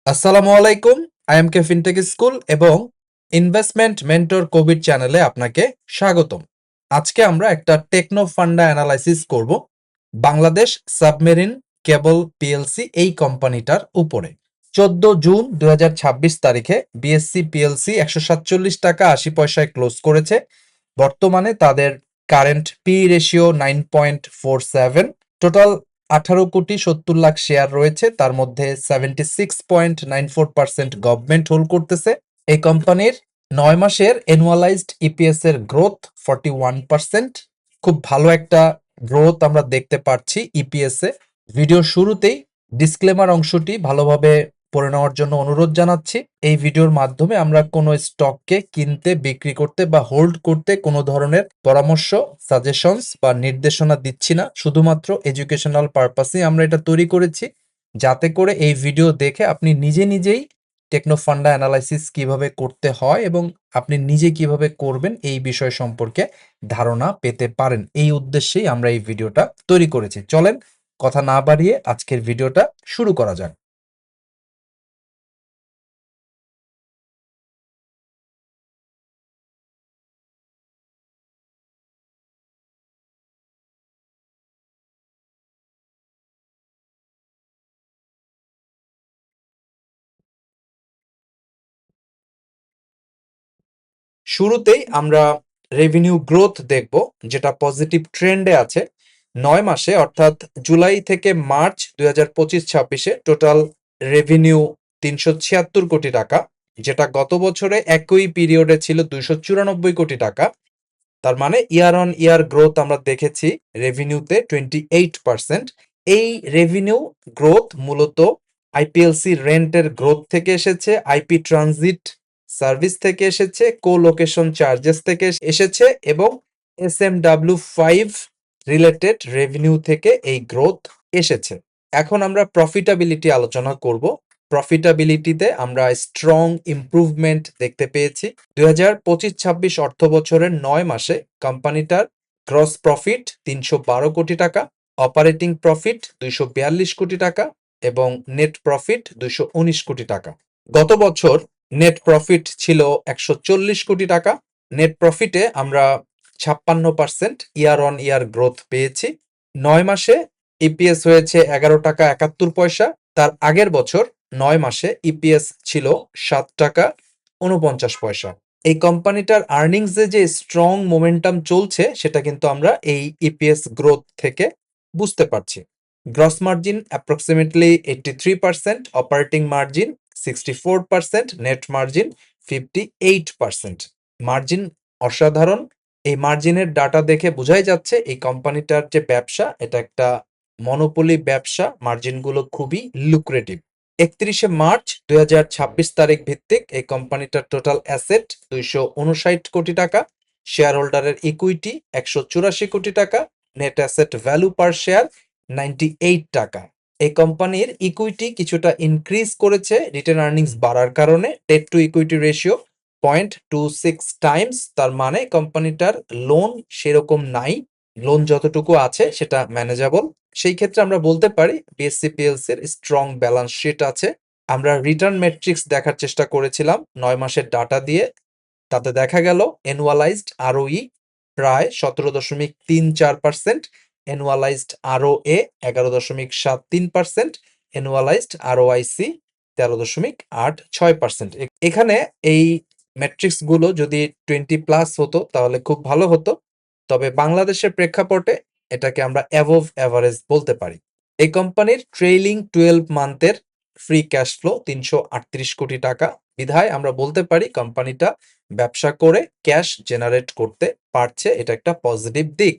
আসসালামু আলাইকুম। I am fintech school এবং ইনভেস্টমেন্ট মেন্টর কোভিড চ্যানেলে আপনাকে স্বাগতম। আজকে আমরা একটা টেকনো ফান্ডা অ্যানালাইসিস করব বাংলাদেশ সাবমেরিন কেবল পিএলসি এই কোম্পানিটার উপরে। 14 জুন 2026 তারিখে বিএসসি পিএলসি 147 টাকা 80 পয়সায় ক্লোজ করেছে। বর্তমানে তাদের current P ratio 9.47। Total 18,70,00,000 share রয়েছে, তার মধ্যে 76.94% গভর্নমেন্ট হোল্ড করতেছে। এই কোম্পানির 9 মাসের অ্যানুয়ালাইজড ইপিএস এর গ্রোথ 41%। খুব ভালো একটা গ্রোথ আমরা দেখতে পাচ্ছি ইপিএস এ। ভিডিওর শুরুতেই ডিসক্লেমার অংশটি ভালোভাবে পড়ে নেওয়ার জন্য অনুরোধ জানাচ্ছি। এই ভিডিওর মাধ্যমে আমরা কোনো স্টককে কিনতে, বিক্রি করতে বা হোল্ড করতে কোনো ধরনের পরামর্শ, সাজেশনস বা নির্দেশনা দিচ্ছি না। শুধুমাত্র এডুকেশনাল পারপাসেই আমরা এটা তৈরি করেছি, যাতে করে এই ভিডিও দেখে আপনি নিজেই টেকনো ফান্ডা অ্যানালাইসিস কিভাবে করতে হয় এবং আপনি নিজে কিভাবে করবেন এই বিষয় সম্পর্কে ধারণা পেতে পারেন। এই উদ্দেশ্যেই আমরা এই ভিডিওটা তৈরি করেছি। চলেন কথা না বাড়িয়ে আজকের ভিডিওটা শুরু করা যাক। শুরুতেই আমরা রেভিনিউ গ্রোথ দেখব, যেটা পজিটিভ ট্রেন্ডে আছে। 9 মাসে অর্থাৎ জুলাই থেকে মার্চ 2025-26 টোটাল রেভিনিউ 376 কোটি টাকা, যেটা গত বছরে একই পিরিয়ডে ছিল 294 কোটি টাকা। তার মানে ইয়ার অন ইয়ার গ্রোথ আমরা দেখেছি রেভিনিউতে 28%। এই রেভিনিউ গ্রোথ মূলত আইপিএলসি রেন্টের গ্রোথ থেকে এসেছে, আইপি ট্রানজিট সার্ভিস থেকে এসেছে, কো লোকেশন চার্জেস থেকে এসেছে এবং এসএমডব্লিউ 5 রিলেটেড রেভিনিউ থেকে এই গ্রোথ এসেছে। এখন আমরা প্রফিটাবিলিটি আলোচনা করব। প্রফিটাবিলিটিতে আমরা স্ট্রং ইমপ্রুভমেন্ট দেখতে পেয়েছি। 2025-26 অর্থ বছরের 9 মাসে কোম্পানিটার গ্রস প্রফিট 312 কোটি টাকা, অপারেটিং প্রফিট 242 কোটি টাকা এবং নেট প্রফিট 219 কোটি টাকা। গত বছর নেট প্রফিট ছিল 140 কোটি টাকা। নেট প্রফিটে আমরা 56% ইয়ার অন ইয়ার গ্রোথ পেয়েছি। 9 মাসে ইপিএস হয়েছে 11 টাকা 71 পয়সা। তার আগের বছর 9 মাসে ইপিএস ছিল 7 টাকা 49 পয়সা। এই কোম্পানিটার আর্নিংসে যে স্ট্রং মোমেন্টাম চলছে সেটা কিন্তু আমরা এই ইপিএস গ্রোথ থেকে বুঝতে পারছি। Gross margin approximately 83%, operating margin 64%, net margin 58%। Margin অসাধারণ। এই মার্জিনের ডাটা দেখে বোঝাই যাচ্ছে এই কোম্পানিটার যে ব্যবসা, এটা একটা মনোপলি ব্যবসা। মার্জিনগুলো খুবই লুক্রেটিভ। 31শে মার্চ 2026 তারিখ ভিত্তিক এই কোম্পানিটার টোটাল অ্যাসেট 259 কোটি টাকা, শেয়ার হোল্ডারের ইকুইটি 184 কোটি টাকা, নেট অ্যাসেট ভ্যালু পার শেয়ার 98 টাকা। এই কোম্পানির ইকুইটি কিছুটা ইনক্রিজ করেছে রিটেন আর্নিংস বাড়ার কারণে। Debt to equity ratio 0.26 times. তার মানে কোম্পানিটার লোন সেরকম নাই, লোন যতটুকু আছে সেটা ম্যানেজেবল। সেই ক্ষেত্রে আমরা বলতে পারি বিএসসি পিএলসি এর স্ট্রং ব্যালেন্স শিট আছে। আমরা রিটার্ন মেট্রিক্স দেখার চেষ্টা করেছিলাম 9 মাসের ডাটা দিয়ে। তাতে দেখা গেল অ্যানুয়ালাইজড আরওই প্রায় 17.34%, অ্যানুয়ালাইজড আরওএ 11.73%, অ্যানুয়ালাইজড আরওআইসি 13.86%। এখানে এই ম্যাট্রিক্স গুলো যদি 20+ হতো তাহলে খুব ভালো হতো, তবে বাংলাদেশের প্রেক্ষাপটে এটাকে আমরা অ্যাবভ অ্যাভারেজ বলতে পারি। এই কোম্পানির ট্রেইলিং 12 মান্থের ফ্রি ক্যাশ ফ্লো 338 কোটি টাকা। বিধায় আমরা বলতে পারি কোম্পানিটা ব্যবসা করে ক্যাশ জেনারেট করতে পারছে, এটা একটা পজিটিভ দিক।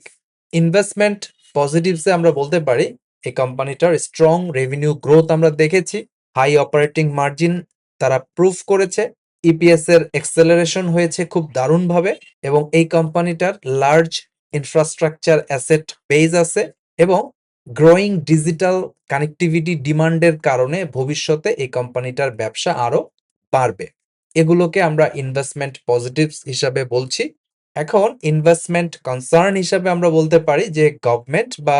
ইনভেস্টমেন্ট পজিটিভসে আমরা বলতে পারি এই কোম্পানিটার স্ট্রং রেভিনিউ গ্রোথ আমরা দেখেছি, হাই অপারেটিং মার্জিন তারা প্রুভ করেছে, ইপিএস এর এক্সেলারেশন হয়েছে খুব দারুণভাবে এবং এই কোম্পানিটার লার্জ ইনফ্রাস্ট্রাকচার অ্যাসেট বেজ আছে এবং গ্রোয়িং ডিজিটাল কানেক্টিভিটি ডিমান্ডের কারণে ভবিষ্যতে এই কোম্পানিটার ব্যবসা আরো বাড়বে। এগুলোকে আমরা ইনভেস্টমেন্ট পজিটিভস হিসাবে বলছি। এখন ইনভেস্টমেন্ট কনসার্ন হিসাবে আমরা বলতে পারি যে গভর্নমেন্ট বা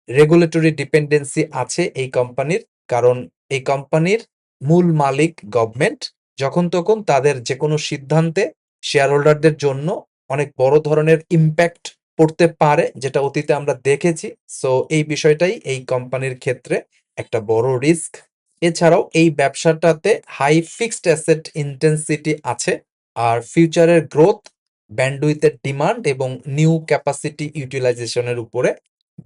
রেগুলেটরি ডিপেন্ডেন্সি আছে এই কোম্পানির, কারণ এই কোম্পানির মূল মালিক গভর্নমেন্ট, যখন তখন তাদের যেকোনো সিদ্ধান্তে শেয়ার হোল্ডারদের জন্য অনেক বড় ধরনের ইমপ্যাক্ট পড়তে পারে, যেটা অতীতে আমরা দেখেছি। সো এই বিষয়টাই এই কোম্পানির ক্ষেত্রে একটা বড় রিস্ক। এছাড়াও এই ব্যবসাটাতে হাই ফিক্সড অ্যাসেট ইনটেনসিটি আছে, আর ফিউচারের গ্রোথ, ব্যান্ডউইথের ডিমান্ড এবং নিউ ক্যাপাসিটি ইউটিলাইজেশনের উপরে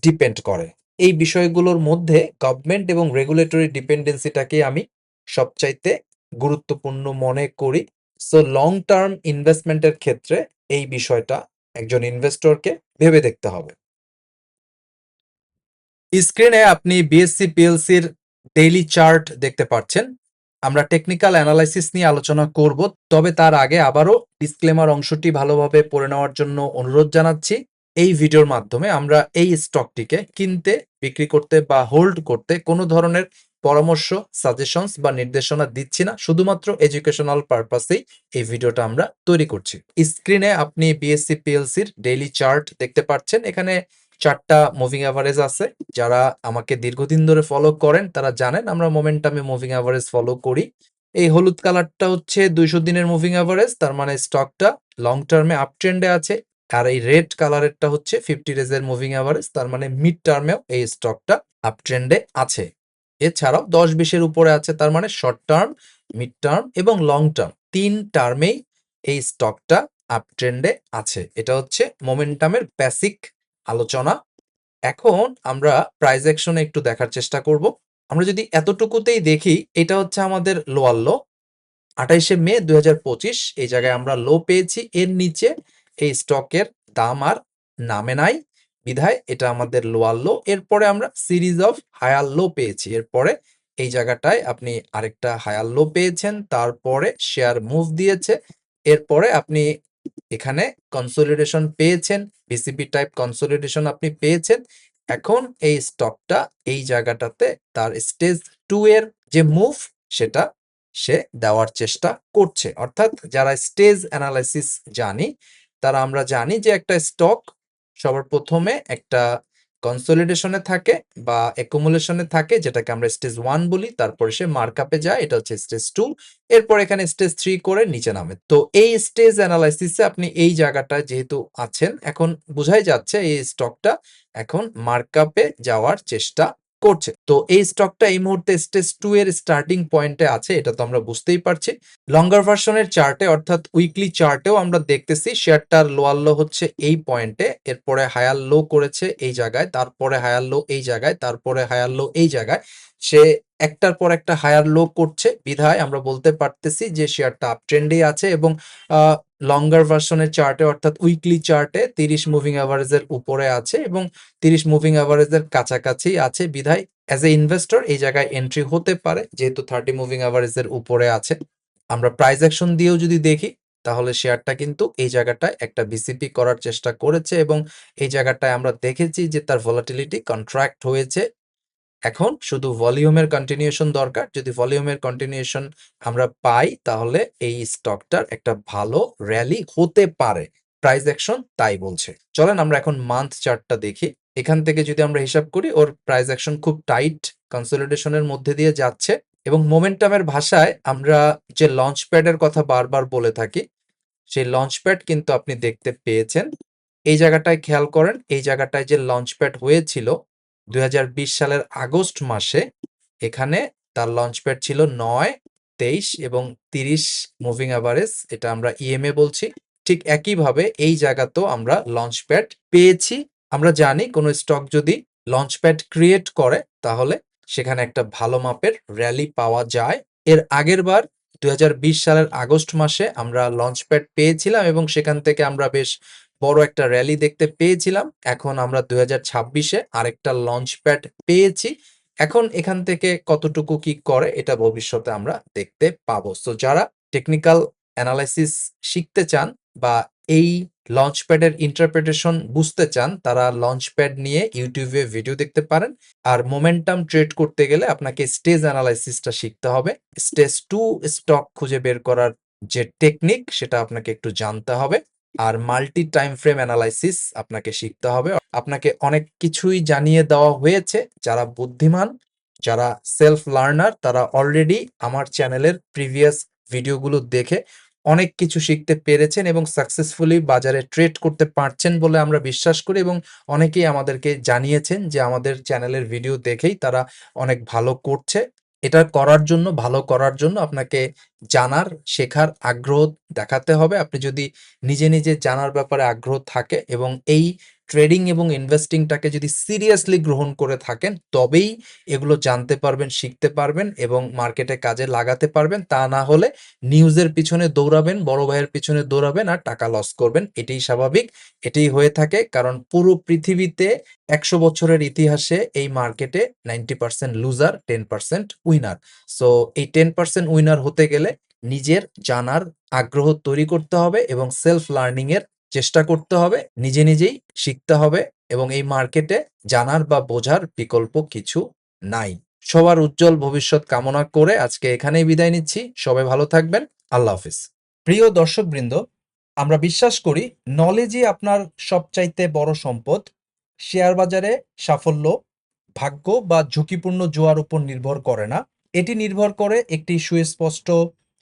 ডিপেন্ড করে। এই বিষয়গুলোর মধ্যে গভর্নমেন্ট এবং রেগুলেটরি ডিপেন্ডেন্সিটাকে আমি সবচাইতে গুরুত্বপূর্ণ মনে করি। সো লং টার্ম ইনভেস্টমেন্টের ক্ষেত্রে এই বিষয়টা একজন ইনভেস্টরকে ভেবে দেখতে হবে। স্ক্রিনে আপনি বিএসসি পিএলসির ডেইলি চার্ট দেখতে পাচ্ছেন। আমরা টেকনিক্যাল অ্যানালাইসিস নিয়ে আলোচনা করব, তবে তার আগে আবারও ডিসক্লেমার অংশটি ভালোভাবে পড়ে নেওয়ার জন্য অনুরোধ জানাচ্ছি। এই ভিডিওর মাধ্যমে আমরা এই স্টকটিকে কিনতে, বিক্রি করতে বা হোল্ড করতে কোনো ধরনের পরামর্শ, সাজেশনস বা নির্দেশনা দিচ্ছি না। শুধুমাত্র এডুকেশনাল পারপাসেই এই ভিডিওটা আমরা তৈরি করছি। স্ক্রিনে আপনি বিএসসি পিএলসির ডেইলি চার্ট দেখতে পাচ্ছেন। এখানে 4টা মুভিং এভারেজ আছে। যারা আমাকে দীর্ঘদিন ধরে ফলো করেন তারা জানেন আমরা মোমেন্টামে মুভিং এভারেজ ফলো করি। এই হলুদ কালারটা হচ্ছে 200 দিনের মুভিং এভারেজ, তার মানে স্টকটা লং টার্মে আপ ট্রেন্ডে আছে। আর এই রেড কালারেরটা হচ্ছে 50 ডেজ এর মুভিং এভারেজ, তার মানে মিড টার্মেও এই স্টকটা আপ ট্রেন্ডে আছে। এছাড়াও 10-20 এর উপরে আছে, তার মানে শর্ট টার্ম, মিড টার্ম এবং লং টার্ম 3 টার্মেই এই স্টকটা আপ ট্রেন্ডে আছে। এটা হচ্ছে মোমেন্টামের বেসিক আলোচনা। এখন আমরা প্রাইস অ্যাকশনে একটু দেখার চেষ্টা করব। আমরা যদি এতটুকুতেই দেখি, এটা হচ্ছে আমাদের লোয়ার লো 28শে মে 2025। এই জায়গায় আমরা লো পেয়েছি। এর নিচে এই স্টকের দাম আর নামে নাই, বিধায় এটা আমাদের লোয়ার লো। এরপরে আমরা সিরিজ অফ হায়ার লো পেয়েছি। এরপরে এই জায়গাটায় আপনি আরেকটা হায়ার লো পেয়েছেন, তারপরে শেয়ার মুভ দিয়েছে। এরপরে আপনি এখানে কনসোলিডেশন পেয়েছেন, ভিসিপি টাইপ কনসোলিডেশন আপনি পেয়েছেন। এখন এই স্টকটা এই জায়গাটাতে তার স্টেজ 2 এর যে মুভ, সেটা সে দেওয়ার চেষ্টা করছে। অর্থাৎ যারা স্টেজ অ্যানালাইসিস জানি, তারা আমরা জানি যে একটা স্টক সবার প্রথমে একটা কনসোলিডেশনে থাকে বা অ্যাকুমুলেশনে থাকে, যেটাকে আমরা স্টেজ 1 বলি। তারপরে সে মার্কআপে যায়, এটা হচ্ছে স্টেজ 2। এরপর এখানে স্টেজ 3 করে নিচে নামে। তো এই স্টেজ অ্যানালাইসিসে আপনি এই জায়গাটায় যেহেতু আছেন, এখন বোঝাই যাচ্ছে এই স্টকটা এখন মার্কআপে যাওয়ার চেষ্টা করছে। তো এই স্টকটা এই মুহূর্তে স্টেজ 2 এর স্টার্টিং পয়েন্টে আছে, এটা তো আমরা বুঝতেই পারছি। লঙ্গার ভার্সনের চার্টে অর্থাৎ উইকলি চার্টেও আমরা দেখতেছি শেয়ারটার লোয়ার লো হচ্ছে এই পয়েন্টে, এরপরে হায়ার লো করেছে এই জায়গায়, তারপরে হায়ার লো এই জায়গায়, তারপরে হায়ার লো এই জায়গায়। সে একটার পর একটা হায়ার লো করছে, বিধায় আমরা বলতে পারতেছি যে শেয়ারটা আপ ট্রেন্ডেই আছে। এবং লঙ্গার ভার্সনের চার্টে অর্থাৎ উইকলি চার্টে 30 মুভিং অ্যাভারেজের উপরে আছে এবং 30 মুভিং অ্যাভারেজের কাছাকাছি আছে, বিধায় অ্যাজ এ ইনভেস্টর এই জায়গায় এন্ট্রি হতে পারে, যেহেতু 30 মুভিং অ্যাভারেজের উপরে আছে। আমরা প্রাইস অ্যাকশন দিয়েও যদি দেখি, তাহলে শেয়ারটা কিন্তু এই জায়গাটায় একটা বিসিপি করার চেষ্টা করেছে এবং এই জায়গাটায় আমরা দেখেছি যে তার ভলাটিলিটি কন্ট্রাক্ট হয়েছে। এখন শুধু ভলিউমের কন্টিনিউশন দরকার। যদি ভলিউমের কন্টিনিউশন আমরা পাই, তাহলে এই স্টকটার একটা ভালো র‍্যালি হতে পারে। প্রাইস অ্যাকশন তাই বলছে। চলেন আমরা এখন মান্থ চার্টটা দেখি। এখান থেকে যদি আমরা হিসাব করি, ওর প্রাইস অ্যাকশন খুব টাইট কনসলিডেশনের মধ্যে দিয়ে যাচ্ছে এবং মোমেন্টামের ভাষায় আমরা যে লঞ্চ প্যাডের কথা বারবার বলে থাকি, সেই লঞ্চ প্যাড কিন্তু আপনি দেখতে পেয়েছেন। এই জায়গাটায় খেয়াল করেন, এই জায়গাটায় যে লঞ্চ প্যাড হয়েছিল 2020 সালের আগস্ট মাসে, এখানে তার লঞ্চ প্যাড ছিল 9, 23 এবং 30 মুভিং অ্যাভারেজ, এটা আমরা ইএমএ বলছি। ঠিক একইভাবে এই জায়গাতেও আমরা লঞ্চ প্যাড পেয়েছি। আমরা জানি কোনো স্টক যদি লঞ্চ প্যাড ক্রিয়েট করে, তাহলে সেখানে একটা ভালো মাপের র‍্যালি পাওয়া যায়। এর আগের বার 2020 সালের আগস্ট মাসে আমরা লঞ্চ প্যাড পেয়েছিলাম এবং সেখান থেকে আমরা বেশ বড় একটা র‍্যালি দেখতে পেয়েছিলাম। এখন আমরা 2026-এ আরেকটা লঞ্চ প্যাড পেয়েছি। এখন এখান থেকে কতটুকু কি করে, এটা ভবিষ্যতে আমরা দেখতে পাবো। সো যারা টেকনিক্যাল অ্যানালাইসিস শিখতে চান বা এই লঞ্চ প্যাডের ইন্টারপ্রিটেশন বুঝতে চান, তারা লঞ্চ প্যাড নিয়ে ইউটিউবে ভিডিও দেখতে পারেন। আর মোমেন্টাম ট্রেড করতে গেলে আপনাকে স্টেজ অ্যানালাইসিসটা শিখতে হবে। স্টেজ 2 স্টক খুঁজে বের করার যে টেকনিক, সেটা আপনাকে একটু জানতে হবে। আর মাল্টি টাইম ফ্রেম অ্যানালাইসিস আপনাকে শিখতে হবে। আপনাকে অনেক কিছুই জানিয়ে দেওয়া হয়েছে। যারা বুদ্ধিমান যারা সেলফ লার্নার তারা অলরেডি আমার চ্যানেলের প্রিভিয়াস ভিডিওগুলো দেখে অনেক কিছু শিখতে পেরেছেন এবং সাকসেসফুলি বাজারে ট্রেড করতে পারছেন বলে আমরা বিশ্বাস করি, এবং অনেকেই আমাদেরকে জানিয়েছেন যে আমাদের চ্যানেলের ভিডিও দেখেই তারা অনেক ভালো করছে। এটা করার জন্য, ভালো করার জন্য আপনাকে জানার, শেখার আগ্রহ দেখাতে হবে। আপনি যদি নিজে, নিজে জানার ব্যাপারে আগ্রহ থাকে এবং এই ট্রেডিং এবং ইনভেস্টিংটাকে যদি সিরিয়াসলি গ্রহণ করে থাকেন, তবেই এগুলো জানতে পারবেন, শিখতে পারবেন এবং মার্কেটে কাজে লাগাতে পারবেন। তা না হলে নিউজের পিছনে দৌড়াবেন, বড় ভাইয়ের পিছনে দৌড়াবেন আর টাকা লস করবেন। এটাই স্বাভাবিক, এটাই হয়ে থাকে। কারণ পুরো পৃথিবীতে ১০০ বছরের ইতিহাসে এই মার্কেটে 90% লুজার, 10% উইনার। সো এই 10% উইনার হতে গেলে নিজের জানার আগ্রহ তৈরি করতে হবে এবং সেলফ লার্নিং এর চেষ্টা করতে হবে, নিজে নিজেই শিখতে হবে এবং এই মার্কেটে জানার বা বোঝার বিকল্প কিছু নাই। সবার উজ্জ্বল ভবিষ্যৎ কামনা করে আজকে এখানেই বিদায় নিচ্ছি। সবাই ভালো থাকবেন। আল্লাহ হাফিজ। প্রিয় দর্শকবৃন্দ, আমরা বিশ্বাস করি নলেজই আপনার সবচাইতে বড় সম্পদ। শেয়ার বাজারে সাফল্য ভাগ্য বা ঝুঁকিপূর্ণ জোয়ার উপর নির্ভর করে না। এটি নির্ভর করে একটি সুস্পষ্ট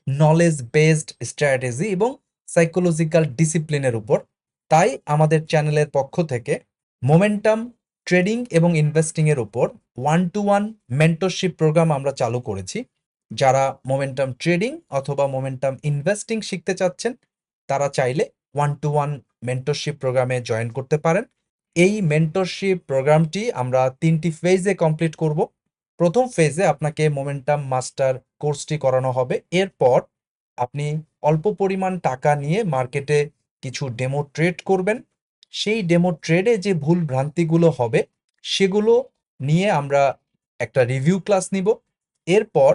নলেজ বেসড স্ট্র্যাটেজি এবং সাইকোলজিক্যাল ডিসিপ্লিনের উপর। তাই আমাদের চ্যানেলের পক্ষ থেকে মোমেন্টাম ট্রেডিং এবং ইনভেস্টিং এর উপর 1-to-1 মেন্টরশিপ প্রোগ্রাম আমরা চালু করেছি। যারা মোমেন্টাম ট্রেডিং অথবা মোমেন্টাম ইনভেস্টিং শিখতে চাচ্ছেন, তারা চাইলে 1-to-1 মেন্টরশিপ প্রোগ্রামে জয়েন করতে পারেন। এই মেন্টরশিপ প্রোগ্রামটি আমরা ৩টি ফেজে কমপ্লিট করব। প্রথম ফেজে আপনাকে মোমেন্টাম মাস্টার কোর্সটি করানো হবে। এরপর আপনি অল্প পরিমাণ টাকা নিয়ে মার্কেটে কিছু ডেমো ট্রেড করবেন। সেই ডেমো ট্রেডে যে ভুল ভ্রান্তিগুলো হবে সেগুলো নিয়ে আমরা একটা রিভিউ ক্লাস নিব। এরপর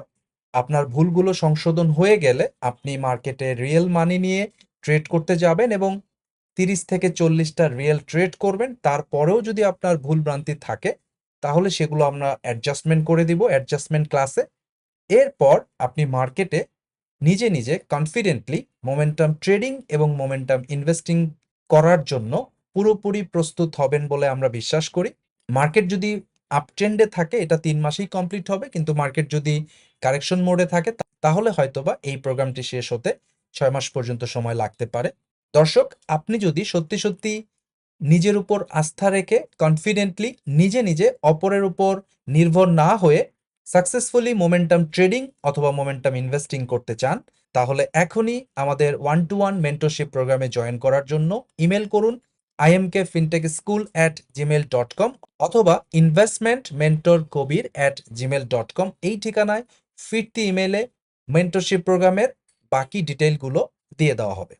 আপনার ভুলগুলো সংশোধন হয়ে গেলে আপনি মার্কেটে রিয়েল মানি নিয়ে ট্রেড করতে যাবেন এবং ৩০ থেকে ৪০টা রিয়েল ট্রেড করবেন। তারপরেও যদি আপনার ভুল ভ্রান্তি থাকে তাহলে সেগুলো আমরা অ্যাডজাস্টমেন্ট করে দিব অ্যাডজাস্টমেন্ট ক্লাসে। এরপর আপনি মার্কেটে নিজে নিজে কনফিডেন্টলি মোমেন্টাম ট্রেডিং এবং মোমেন্টাম ইনভেস্টিং করার জন্য পুরোপুরি প্রস্তুত হবেন বলে আমরা বিশ্বাস করি। মার্কেট যদি আপ ট্রেন্ডে থাকে এটা ৩ মাসেই কমপ্লিট হবে, কিন্তু মার্কেট যদি কারেকশন মোডে থাকে তাহলে হয়তোবা এই প্রোগ্রামটি শেষ হতে ৬ মাস পর্যন্ত সময় লাগতে পারে। দর্শক, আপনি যদি সত্যি সত্যি নিজের উপর আস্থা রেখে কনফিডেন্টলি নিজে নিজে অপরের উপর নির্ভর না হয়ে সাকসেসফুলি মোমেন্টাম ট্রেডিং অথবা মোমেন্টাম ইনভেস্টিং করতে চান, তাহলে এখনই আমাদের 1-to-1 মেন্টরশিপ প্রোগ্রামে জয়েন করার জন্য ইমেল করুন imkfintechschool@gmail.com অথবা investmentmentorkobir@gmail.com। এই ঠিকানায় ফিরতি ইমেলে মেন্টরশিপ প্রোগ্রামের বাকি ডিটেইলগুলো দিয়ে দেওয়া হবে।